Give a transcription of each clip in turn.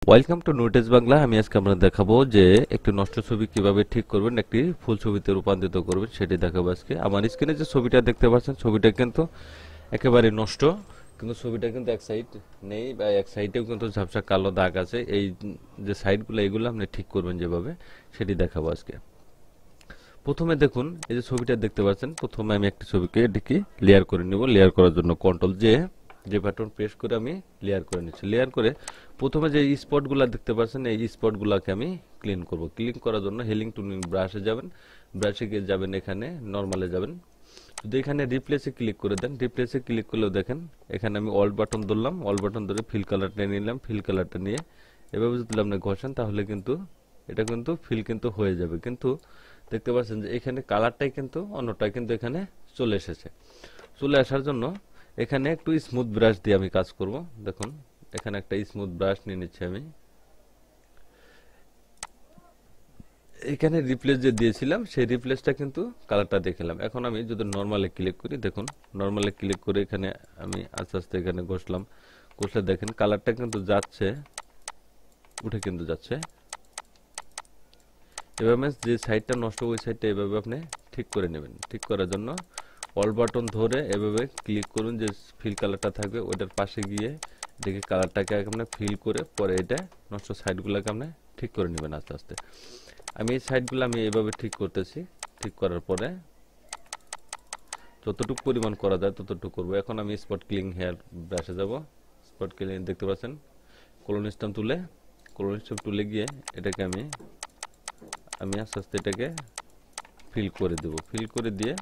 Welcome to নোটেস Bangla. আমি আজকে আপনাদের দেখাবো যে একটি নষ্ট ছবি কিভাবে ঠিক করবেন, একটি ফুল ছবিতে রূপান্তরিত করবেন, সেটি দেখাবো আজকে। আমার স্ক্রিনে যে ছবিটা দেখতে পাচ্ছেন, ছবিটা কিন্তু একেবারে নষ্ট, কিন্তু ছবিটা কিন্তু এক সাইড নেই বা এক সাইডেও কিন্তু ঝাপসা কালো দাগ আছে। এই যে সাইডগুলো, এগুলো আপনি ঠিক করবেন যেভাবে, সেটি দেখাবো আজকে। প্রথমে দেখুন, এই যে ছবিটা দেখতে পাচ্ছেন, প্রথমে আমি একটি ছবিকে এটিকে লেয়ার করে নিব। লেয়ার করার জন্য কন্ট্রোল যে বাটন প্রেস করে আমি লেয়ার করে নিচ্ছি। লেয়ার করে প্রথমে যে স্পটগুলো দেখতে পাচ্ছেন, এই স্পটগুলোকে আমি ক্লিন করব। ক্লিন করার জন্য হেলিং টুল ব্রাশে যাবেন, ব্রাশে গিয়ে যাবেন, এখানে নর্মালে যাবেন। যদি এখানে রিপ্লেসে ক্লিক করে দেন, রিপ্লেসে ক্লিক করলেও দেখেন এখানে আমি অল্ট বাটন ধরলাম, অল্ট বাটন ধরে ফিল কালারটা নিলাম। ফিল কালারটা নিয়ে এভাবে যদি আপনি ঘষেন, তাহলে কিন্তু এটা কিন্তু ফিল কিন্তু হয়ে যাবে। কিন্তু দেখতে পাচ্ছেন যে এখানে কালারটাই কিন্তু অন্যটা কিন্তু এখানে চলে এসেছে। চলে আসার জন্য এখানে একটু স্মুথ ব্রাশ দিয়ে আমি কাজ করব। দেখুন, এখানে একটা স্মুথ ব্রাশ নিয়ে নিচ্ছি আমি। এখানে রিপ্লেস যে দিয়েছিলাম, সেই রিপ্লেসটা কিন্তু কালারটা দেখলাম। এখন আমি যদি নর্মালে ক্লিক করি, দেখুন নর্মালে ক্লিক করে এখানে আমি আস্তে আস্তে এখানে ঘষলাম। ঘষলে দেখেন কালারটা কিন্তু যাচ্ছে, উঠে কিন্তু যাচ্ছে। এভাবে যে সাইডটা নষ্ট, ওই সাইডটা এভাবে আপনি ঠিক করে নেবেন। ঠিক করার জন্য অল বাটন ধরে এভাবে ক্লিক করুন, যে ফিল কালারটা থাকবে ওইটার পাশে গিয়ে দেখে কালারটাকে আপনি ফিল করে পরে এটা নষ্ট সাইডগুলোকে আপনি ঠিক করে নেবেন আস্তে আস্তে। আমি এই সাইডগুলো আমি এভাবে ঠিক করতেছি। ঠিক করার পরে যতটুকু পরিমাণ করা যায় ততটুকু করবো। এখন আমি স্পট ক্লিন হেয়ার ব্রাশে যাব। স্পট ক্লিন দেখতে পাচ্ছেন, কলোন স্টাম্প তুলে, কলোন স্টাম্প তুলে গিয়ে এটাকে আমি আমি আস্তে আস্তে এটাকে ফিল করে দেব। ফিল করে দিয়ে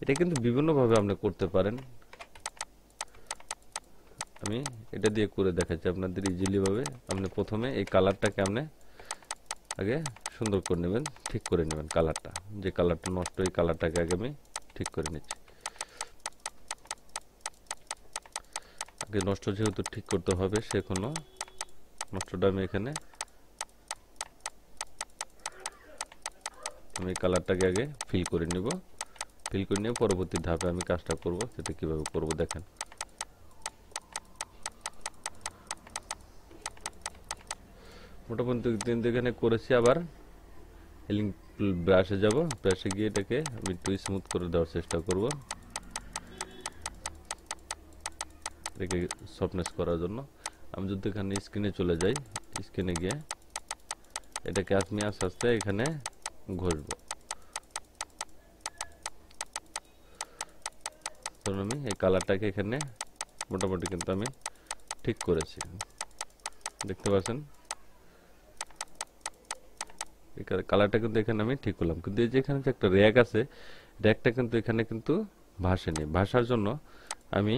এটা কিন্তু বিভিন্নভাবে আপনি করতে পারেন। আমি এটা দিয়ে করে দেখাচ্ছি আপনাদের ইজিলি ভাবে। আপনি প্রথমে এই কালারটাকে আপনি আগে সুন্দর করে নেবেন, ঠিক করে নেবেন কালারটা। যে কালারটা নষ্ট, এই কালারটাকে আগে আমি ঠিক করে নিচ্ছি। আগে নষ্ট যেহেতু ঠিক করতে হবে, সে কোনো নষ্টটা আমি এখানে আমি কালারটাকে আগে ফিল করে নিব। ফিল করে নিয়ে পরবর্তী ধাপে আমি কাজটা করব। সেটা কিভাবে করব দেখেন। মোটামুটি কিন্তু এখানে করেছি। আবার হেলিং ব্রাশে যাব, ব্রাশে গিয়ে এটাকে আমি একটু স্মুথ করে দেওয়ার চেষ্টা করব, এটাকে সফটনেস করার জন্য। আমি যদি এখানে স্ক্রিনে চলে যাই, স্ক্রিনে গিয়ে এটাকে আমি আস্তে আস্তে এখানে ঘষব। ধরুন আমি এই কালারটাকে এখানে মোটামুটি কিন্তু আমি ঠিক করেছি, দেখতে পাচ্ছেন। এই কালারটা কিন্তু এখানে আমি ঠিক করলাম, কিন্তু এই যে এখানে যে একটা র্যাক আছে, র্যাকটা কিন্তু এখানে কিন্তু ভাসেনি। ভাসার জন্য আমি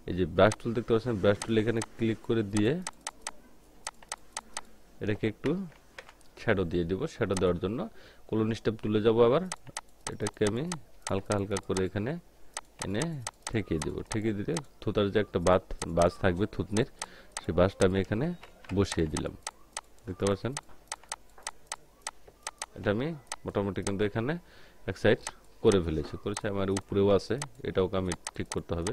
এই যে ব্রাশ টুল দেখতে পাচ্ছেন, ব্রাশ টুল এখানে ক্লিক করে দিয়ে এটাকে একটু শ্যাডো দিয়ে দিব। শ্যাডো দেওয়ার জন্য কলোন স্টেপ তুলে যাব। আবার এটাকে আমি হালকা হালকা করে এখানে এনে ঠেকিয়ে দেব। ঠেকিয়ে দিলে থুতার যে একটা বাস থাকবে থুতনির, সেই বাসটা আমি এখানে বসিয়ে দিলাম, দেখতে পাচ্ছেন। এটা আমি মোটামুটি কিন্তু এখানে এক সাইড করে ফেলেছি। করেছি, আমার উপরেও আছে, এটাও আমি ঠিক করতে হবে।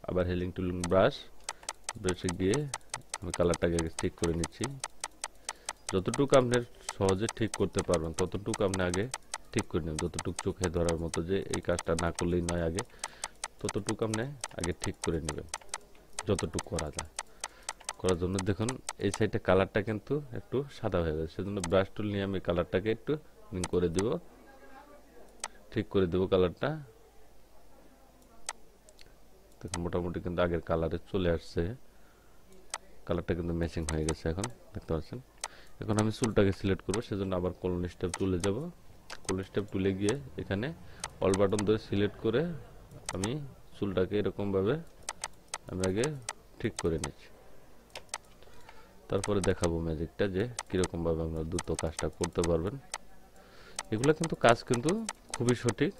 আবার হেলিং টুলিং ব্রাশে গিয়ে আমি কালারটাকে ঠিক করে নিচ্ছি। যতটুকু আপনি সহজে ঠিক করতে পারবেন ততটুকু আপনি আগে ঠিক করে নেবেন। যতটুকু চোখে ধরার মতো, যে এই কাজটা না করলেই নয়, আগে ততটুকু আপনি আগে ঠিক করে নেবেন যতটুকু করা যায়। করার জন্য দেখুন এই সাইডে কালারটা কিন্তু একটু সাদা হয়ে গেছে, সেজন্য ব্রাশ টুল নিয়ে আমি কালারটাকে একটু করে দেব, ঠিক করে দেব কালারটা। দেখুন মোটামুটি কিন্তু আগের কালারে চলে আসছে, কালারটা কিন্তু ম্যাচিং হয়ে গেছে এখন, দেখতে পাচ্ছেন। এখন আমি চুলটাকে সিলেক্ট করবো, সেজন্য আবার কলোন স্টেপ তুলে যাব। কলোন স্টেপ তুলে গিয়ে এখানে অল বাটন ধরে সিলেক্ট করে আমি চুলটাকে এরকম ভাবে আমি আগে ঠিক করে নিচ্ছি। তারপরে দেখাবো ম্যাজিকটা, যে কিরকম ভাবে আমরা দ্রুত কাজটা করতে পারবেন। এগুলো কিন্তু কাজ কিন্তু খুবই সঠিক,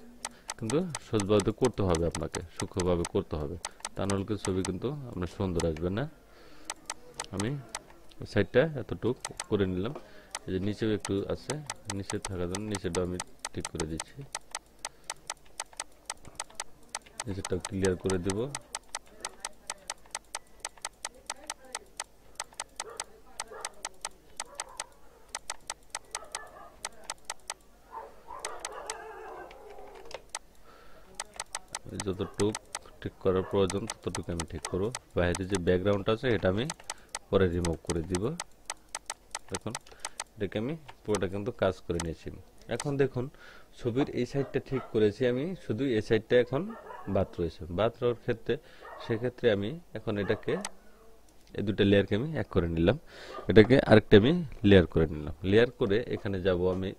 কিন্তু সহজভাবে করতে হবে, আপনাকে সূক্ষ্মভাবে করতে হবে, তা নাহলে কিন্তু ছবি কিন্তু আপনার সুন্দর আসবে না। আমি সাইডটা এতটুক করে নিলাম। এই যে নিচেও একটু আছে, নিচে থাকার জন্য নিচেটা আমি ঠিক করে দিচ্ছি। নিচেরটা ক্লিয়ার করে দেব। যতটুক ঠিক করার প্রয়োজন ততটুকু আমি ঠিক করব। বাইরে যে ব্যাকগ্রাউন্ড আছে এটা আমি পরে রিমুভ করে দিব। দেখুন এটাকে আমি পুরোটা কিন্তু কাজ করে নিয়েছি। এখন দেখুন ছবির এই সাইডটা ঠিক করেছি আমি, শুধু এই সাইডটা এখন বাদ রয়েছে। বাদ রওয়ার ক্ষেত্রে সেক্ষেত্রে আমি এখন এটাকে এই দুটো লেয়ারকে আমি এক করে নিলাম, এটাকে আরেকটা আমি লেয়ার করে নিলাম। লেয়ার করে এখানে যাব আমি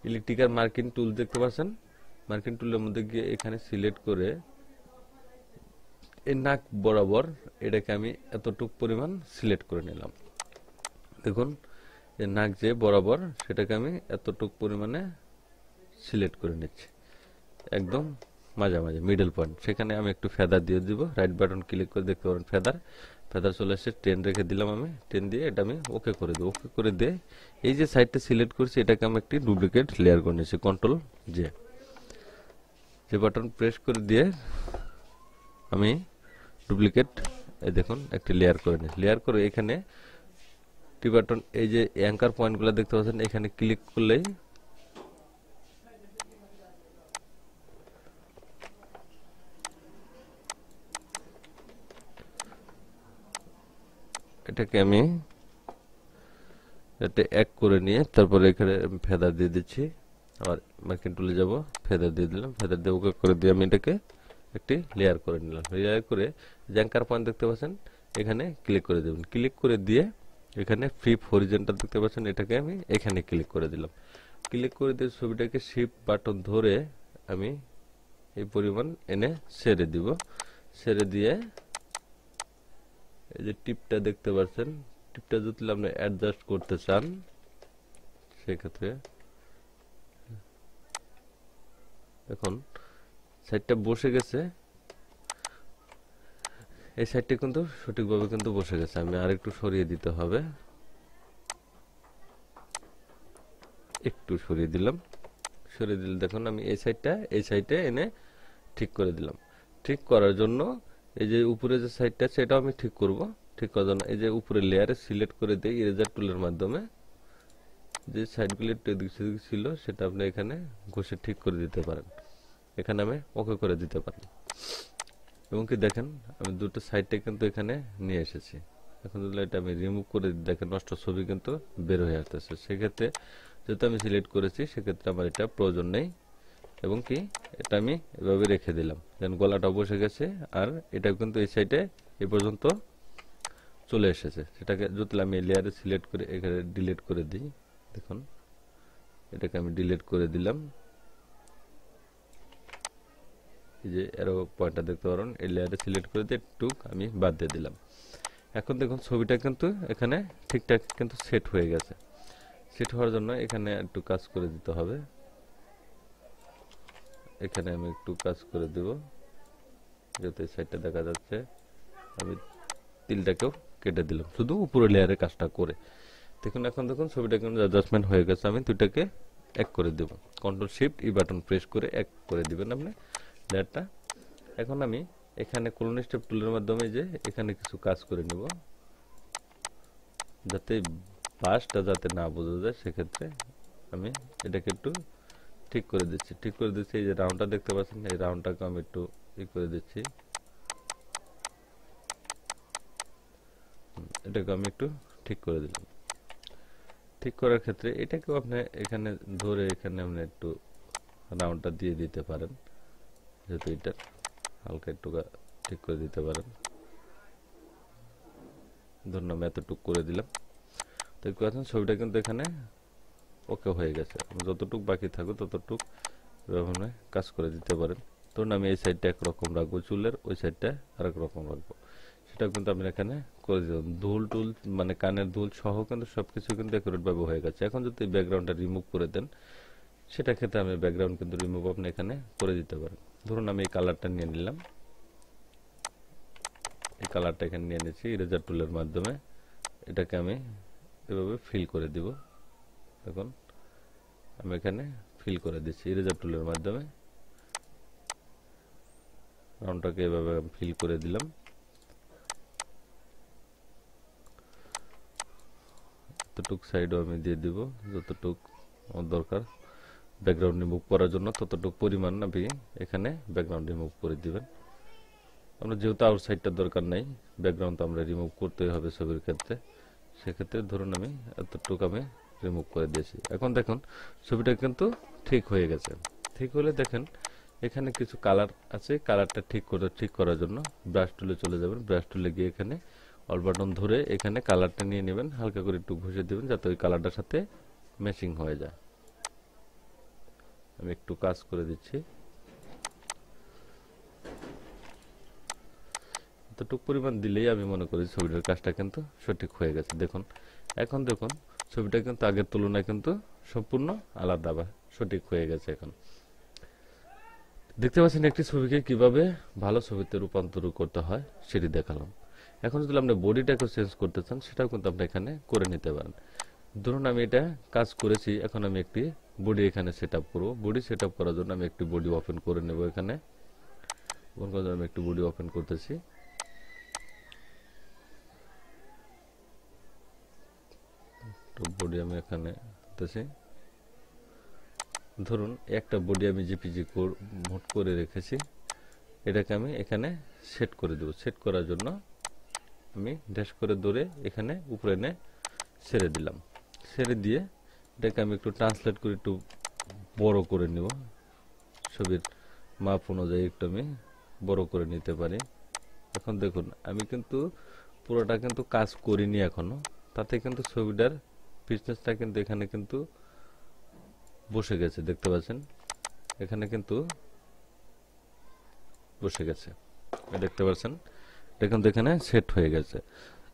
ইলেকট্রিক্যাল মার্কিং টুল দেখতে পাচ্ছেন, মার্কিং টুলের মধ্যে গিয়ে এখানে সিলেক্ট করে এই নাক বরাবর এটাকে আমি এতটুকু পরিমাণ সিলেক্ট করে নিলাম। দেখুন এই নাক যে বরাবর সেটাকে আমি এতটুকু পরিমাণে সিলেক্ট করে নিচ্ছি, একদম মাঝামাঝি মিডল পয়েন্ট। সেখানে আমি একটু ফেদার দিয়ে দিব, রাইট বাটন ক্লিক করে দেখতে পারেন ফেদার, ফেদার চলে আসছে, টেন রেখে দিলাম আমি, টেন দিয়ে এটা আমি ওকে করে দেবো। ওকে করে দিয়ে এই যে সাইডটা সিলেক্ট করছি এটাকে আমি একটি ডুপ্লিকেট লেয়ার করে নিচ্ছি, কন্ট্রোল যে বাটন প্রেস করে দিয়ে আমি ডুপ্লিকেট এই দেখুন একটি লেয়ার করে নিই। লেয়ার করে এখানে টি বাটন এই যে অ্যাঙ্কার পয়েন্টগুলো দেখতে পাচ্ছেন এখানে ক্লিক করলেই এটাকে আমি এটা এক করে নিয়ে তারপরে এখানে ফেদার দিয়ে দিচ্ছি। আবার মার্কিং টুলে যাব, ফেদার দিয়ে দিলাম, ফেদার দিয়ে ওকে করে দিয়ে আমি এটাকে একটি লেয়ার করে নিলাম। লেয়ার করে যে অ্যাঙ্কার পয়েন্ট দেখতে পাচ্ছেন এখানে ক্লিক করে দেবেন। ক্লিক করে দিয়ে এখানে ফ্লিপ হরিজন্টাল দেখতে পাচ্ছেন এটাকে আমি এখানে ক্লিক করে দিলাম। ক্লিক করে দিয়ে ছবিটাকে শিফট বাটন ধরে আমি এই পরিমাণ এনে ছেড়ে দিব। ছেড়ে দিয়ে এই যে টিপটা দেখতে পাচ্ছেন, টিপটা যদি আপনি অ্যাডজাস্ট করতে চান সেক্ষেত্রে এখন সাইডটা বসে গেছে, এই সাইডটা কিন্তু সঠিকভাবে কিন্তু বসে গেছে। আমি আরেকটু সরিয়ে দিতে হবে, একটু সরিয়ে দিলাম। সরিয়ে দিলে দেখুন আমি এই সাইডে এনে ঠিক করে দিলাম। ঠিক করার জন্য এই যে উপরে যে সাইডটা সেটাও আমি ঠিক করব। ঠিক করার জন্য এই যে উপরে লেয়ারে সিলেক্ট করে দিই ইরেজার টুলের মাধ্যমে, যে সাইডগুলো একটু এদিক সেদিক ছিল সেটা আপনি এখানে ঘষে ঠিক করে দিতে পারেন। এখানে আমি ওকে করে দিতে পারি। এবং কি দেখেন আমি দুটো সাইডটা কিন্তু এখানে নিয়ে এসেছি। এখন যদি এটা আমি রিমুভ করে দিই দেখেন নষ্ট ছবি কিন্তু বের হয়ে আসতেছে। সেক্ষেত্রে যেহেতু আমি সিলেক্ট করেছি সেক্ষেত্রে আমার এটা প্রয়োজন নেই। এবং কি এটা আমি এভাবে রেখে দিলাম, দেন গলাটা বসে গেছে। আর এটা কিন্তু এই সাইডে এ পর্যন্ত চলে এসেছে। সেটাকে যদি আমি লেয়ারে সিলেক্ট করে এখানে ডিলিট করে দিই, দেখুন এটাকে আমি ডিলিট করে দিলাম। এই যে এরো পয়েন্টটা দেখতে পারেন, এই লেয়ারে সিলেক্ট করে দিয়ে একটু আমি বাদ দিয়ে দিলাম। এখন দেখুন ছবিটা কিন্তু এখানে ঠিকঠাক কিন্তু সেট হয়ে গেছে। সেট হওয়ার জন্য এখানে একটু কাজ করে দিতে হবে। এখানে আমি একটু কাজ করে দেব, যেহেতু এই সাইডটা দেখা যাচ্ছে। আমি তিলটাকেও কেটে দিলাম শুধু উপরে লেয়ারের কাজটা করে। দেখুন এখন দেখুন ছবিটা কিন্তু অ্যাডজাস্টমেন্ট হয়ে গেছে। আমি দুইটাকে এক করে দেব, কন্ট্রোল শিফট ই বাটন প্রেস করে এক করে দিবেন আপনি লেয়ারটা। এখন আমি এখানে কলোন স্টেপ টুলের মাধ্যমে যে এখানে কিছু কাজ করে নেব, যাতে বাসটা যাতে না বোঝা যায়। সেক্ষেত্রে আমি এটাকে একটু ঠিক করে দিচ্ছি। ঠিক করে দিচ্ছি এই যে রাউন্ডটা দেখতে পাচ্ছেন, এই রাউন্ডটাকে আমি একটু ই করে দিচ্ছি। এটাকে আমি একটু ঠিক করে দিলাম। ঠিক করার ক্ষেত্রে এটাকেও আপনি এখানে ধরে এখানে আপনি একটু রাউন্ডটা দিয়ে দিতে পারেন, যেহেতু এটা হালকা একটু ঠিক করে দিতে পারেন। ধরুন আমি এতটুকু করে দিলাম। দেখতে পাচ্ছেন ছবিটা কিন্তু এখানে ওকে হয়ে গেছে। যতটুকু বাকি থাকুক ততটুকু এভাবে কাজ করে দিতে পারেন। ধরুন আমি এই সাইডটা একরকম রাখবো, চুলের ওই সাইডটা আরেক রকম রাখবো, সেটা কিন্তু আপনি এখানে করে দিলাম। ধুল টুল মানে কানের দুল সহ কিন্তু সবকিছু কিন্তু একুরেট ভাবে হয়ে গেছে। এখন যদি ব্যাকগ্রাউন্ডটা রিমুভ করে দেন সেটা ক্ষেত্রে আমি ব্যাকগ্রাউন্ড কিন্তু রিমুভ আপনি এখানে করে দিতে পারেন। ধরুন আমি এই কালারটা নিয়ে নিলাম, এই কালারটা এখানে নিয়ে নিয়েছি ইরেজার টুলের মাধ্যমে। এটাকে আমি এভাবে ফিল করে দিব। দেখুন আমি এখানে ফিল করে দিচ্ছি ইরেজার টুলের মাধ্যমে। রাউন্ডটাকে এভাবে ফিল করে দিলাম। এতটুক সাইডও আমি দিয়ে দিব, যতটুক আমার দরকার ব্যাকগ্রাউন্ড রিমুভ করার জন্য ততটুক পরিমাণ আপনি এখানে ব্যাকগ্রাউন্ড রিমুভ করে দিবেন। আমরা যেহেতু আউটসাইডটার দরকার নাই, ব্যাকগ্রাউন্ড তো আমরা রিমুভ করতেই হবে ছবির ক্ষেত্রে, সেক্ষেত্রে ধরুন আমি এতটুকু আমি রিমুভ করে দিয়েছি। এখন দেখুন ছবিটা কিন্তু ঠিক হয়ে গেছে। ঠিক হলে দেখেন এখানে কিছু কালার আছে, কালারটা ঠিক করার জন্য ব্রাশ টুলে চলে যাবেন। ব্রাশ টুলে গিয়ে এখানে অল বাটন ধরে এখানে কালারটা নিয়ে নেবেন, হালকা করে একটু ঘষে দিবেন যাতে ওই কালারটার সাথে ম্যাচিং হয়ে যায়। আমি একটু কাজ করে দিচ্ছি। এতটুকু পরিমাণ দিলেই আমি মনে করি ছবিটার কাজটা কিন্তু সঠিক হয়ে গেছে। দেখুন এখন দেখুন ছবিটা কিন্তু আগের তুলনায় কিন্তু সম্পূর্ণ আলাদা বা সঠিক হয়ে গেছে। এখন দেখতে পাচ্ছেন একটি ছবিকে কিভাবে ভালো ছবিতে রূপান্তর করতে হয় সেটি দেখালাম। এখন যদি আপনি বডিটাকে চেঞ্জ করতে চান সেটাও কিন্তু আপনি এখানে করে নিতে পারেন। ধরুন আমি এটা কাজ করেছি, এখন আমি একটি বডি এখানে সেট আপ করবো। বডি সেট আপ করার জন্য আমি একটি বডি ওপেন করে নেব। এখানে আমি একটি বডি ওপেন করতেছি। বডি আমি এখানে করতেছি। ধরুন একটা বডি আমি জেপিজি মোড করে রেখেছি, এটাকে আমি এখানে সেট করে দেব। সেট করার জন্য আমি ড্যাশ করে ধরে এখানে উপরে এনে ছেড়ে দিলাম। ছেড়ে দিয়ে এটাকে আমি একটু ট্রান্সলেট করে একটু বড় করে নেব। ছবির মাপ অনুযায়ী একটু আমি বড় করে নিতে পারি। এখন দেখুন আমি কিন্তু পুরোটা কিন্তু কাজ করিনি এখনো, তাতে কিন্তু ছবিটার ফিটনেসটা কিন্তু এখানে কিন্তু বসে গেছে। দেখতে পাচ্ছেন এখানে কিন্তু বসে গেছে, দেখতে পাচ্ছেন এটা কিন্তু এখানে সেট হয়ে গেছে।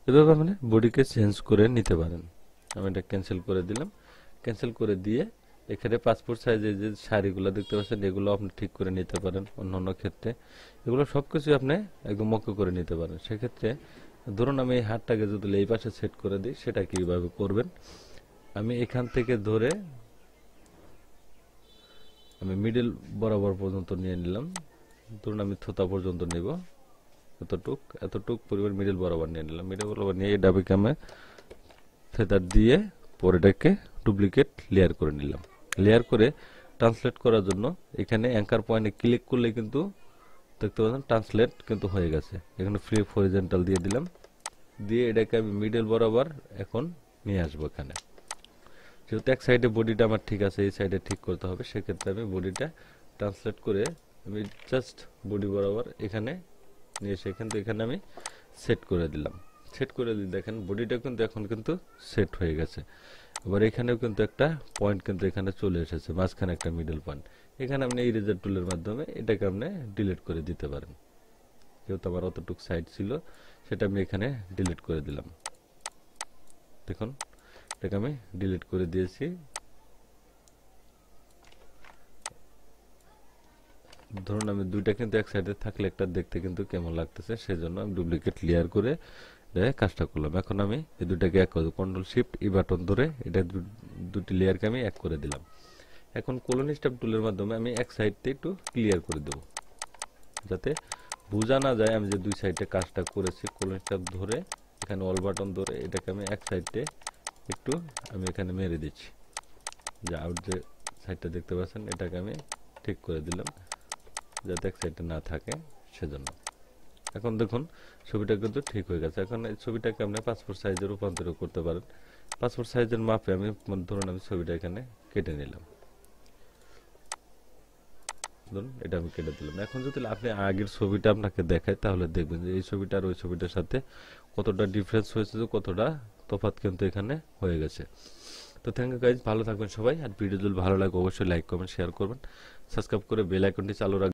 এভাবে আপনি বডিকে চেঞ্জ করে নিতে পারেন। আমি এটা ক্যান্সেল করে দিলাম। ক্যান্সেল করে দিয়ে এখানে পাসপোর্ট সাইজের যে শাড়িগুলো দেখতে পাচ্ছেন এগুলো আপনি ঠিক করে নিতে পারেন। অন্যান্য ক্ষেত্রে এগুলো সবকিছু আপনি একদম মক্ক করে নিতে পারেন। সেক্ষেত্রে ধরুন আমি এই হাতটাকে যদি এই পাশে সেট করে দিই, সেটা কিভাবে করবেন, আমি এখান থেকে ধরে আমি মিডল বরাবর পর্যন্ত নিয়ে নিলাম। ধরুন আমি থোতা পর্যন্ত নিব, এতটুক পরিমাণ মিডল বরাবর নিয়ে নিলাম। মিডল বরাবর নিয়ে এই ডাবিকে আমি ফেদার দিয়ে পরেটাকে ডুপ্লিকেট লেয়ার করে নিলাম। লেয়ার করে ট্রান্সলেট করার জন্য এখানে অ্যাঙ্কার পয়েন্টে ক্লিক করলে কিন্তু দেখতে পাচ্ছেন ট্রান্সলেট কিন্তু হয়ে গেছে। এখানে ফ্রি হরিজন্টাল দিয়ে দিলাম, দিয়ে এটাকে আমি মিডল বরাবর এখন নিয়ে আসবো। এখানে যেহেতু এক সাইডে বডিটা আমার ঠিক আছে, এই সাইডে ঠিক করতে হবে, সেক্ষেত্রে আমি বডিটা ট্রান্সলেট করে আমি জাস্ট বডি বরাবর এখানে নিয়ে এসে এখানে আমি সেট করে দিলাম। সেট করে দিয়ে দেখেন বডিটা কিন্তু এখন কিন্তু সেট হয়ে গেছে। আবার এখানেও কিন্তু একটা পয়েন্ট কিন্তু এখানে চলে এসেছে, মাঝখানে একটা মিডল পয়েন্ট। এখানে আপনি ইরেজার টুলের মাধ্যমে এটাকে আপনি ডিলিট করে দিতে পারেন। যেহেতু আমার অতটুক সাইড ছিল সেটা আমি এখানে ডিলিট করে দিলাম। দেখুন এটাকে আমি ডিলিট করে দিয়েছি। ধরুন আমি দুইটা কিন্তু এক সাইডে থাকলে একটা দেখতে কিন্তু কেমন লাগতেছে, সেজন্য আমি ডুপ্লিকেট লেয়ার করে কাজটা করলাম। এখন আমি এই দুটাকে এক করে কন্ট্রোল শিফট ই বাটন ধরে এটা দুটি লেয়ারকে আমি এক করে দিলাম। এখন কলোনি স্টেপ টুলের মাধ্যমে আমি এক সাইডটা একটু ক্লিয়ার করে দেব, যাতে বোঝা না যায় আমি যে দুই সাইডে কাজটা করেছি। কলোনি স্টেপ ধরে এখানে অল বাটন ধরে এটাকে আমি এক সাইডে একটু আমি এখানে মেরে দিচ্ছি, যে আউট যে সাইডটা দেখতে পাচ্ছেন এটাকে আমি ঠিক করে দিলাম যাতে এক সাইডে না থাকে সেজন্য। এখন দেখুন ছবিটা কিন্তু ঠিক হয়ে গেছে। এখন এই ছবিটাকে আপনি পাসপোর্ট সাইজে রূপান্তর করতে পারেন। পাসপোর্ট সাইজের মাপে আমি ধরুন আমি ছবিটা এখানে কেটে নিলাম। ধরুন এটা আমি কেটে দিলাম। এখন যদি আপনি আগের ছবিটা আপনাকে দেখায় তাহলে দেখবেন যে এই ছবিটা আর ওই ছবিটার সাথে কতটা ডিফারেন্স হয়েছে, কতটা তফাৎ কিন্তু এখানে হয়ে গেছে। তো থ্যাংক ইউ গাইজ, ভালো থাকবেন সবাই। আর ভিডিও যদি ভালো লাগে অবশ্যই লাইক কমেন্ট শেয়ার করবেন, সাবস্ক্রাইব করে বেল আইকনটি চালু রাখবেন।